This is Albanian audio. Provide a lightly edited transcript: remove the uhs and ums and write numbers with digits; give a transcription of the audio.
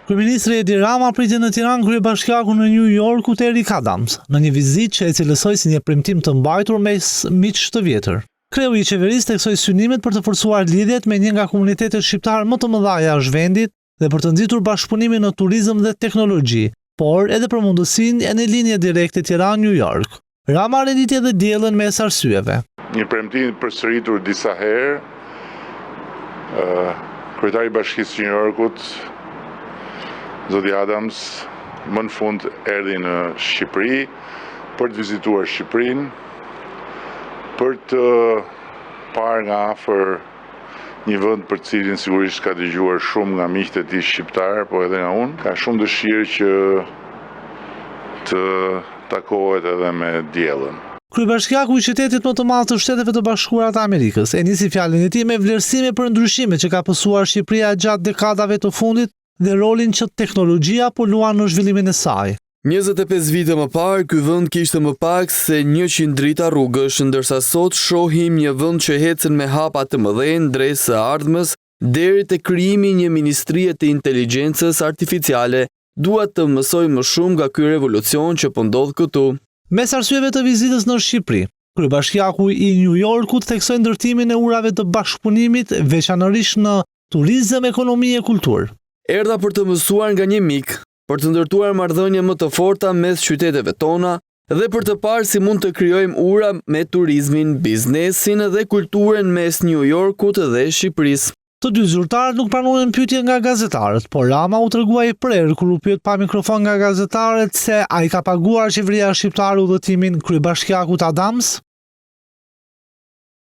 Kryeministri Edi Rama priti në Tiranë kryebashkiakun në New York të Eric Adams, në një vizitë që e cilësoi si një premtim të mbajtur mes miq të vjetër. Kreu i qeverisë theksoi synimet për të forcuar lidhjet me një nga komunitetet shqiptare më të mëdha jashtë vendit dhe për të nxitur bashkëpunimin në turizëm dhe teknologji, por edhe për mundësinë e një linje direkte Tiranë-New York. Rama renditi edhe diellën mes arsyeve. Një premtim përsëritur disa herë, kryetari i Bashkisë së New Yorkut, Zoti Adams, më në fund erdhi në Shqipëri për të vizituar Shqipërinë, për të parë nga afër një vend për cilin sigurisht ka dëgjuar shumë nga miqtë e tij shqiptar, po edhe nga unë. Ka shumë dëshirë që të takohet edhe me diellën. Kryebashkiaku i qytetit më të madh të Shteteve të Bashkuara të Amerikës e nisi fjalën e tij me vlerësime për ndryshimet që ka pësuar Shqipëria gjatë dekadave të fundit dhe rolin që teknologjia po luan në zhvillimin e saj. 25 vite më parë, ky vend kishte më pak se 100 drita rrugësh, ndërsa sot shohim një vend që ecën me hapa të mëdhenj drejt së ardhmës deri te krijimi një ministrie të inteligjencës artificiale. Dua të mësoj më shumë nga ky revolucion që po ndodh këtu. Mes arsyeve të vizitës në Shqipëri, kryebashkiaku i New Yorkut theksoi ndërtimin e urave të bashkëpunimit, veçanërisht në turizëm, ekonomi e kulturë. Erdha për të mësuar nga një mik, për të ndërtuar marrëdhënie më të forta mes qyteteve tona dhe për të parë si mund të krijojmë ura me turizmin, biznesin dhe kulturën mes New Yorkut dhe Shqipërisë. Të dy zyrtarët nuk pranuan pyetje nga gazetarët, por Rama u tregua i prerë kur u pyet pa mikrofon nga gazetarët se ai ka paguar qeveria shqiptare udhëtimin kryebashkiakut Adams.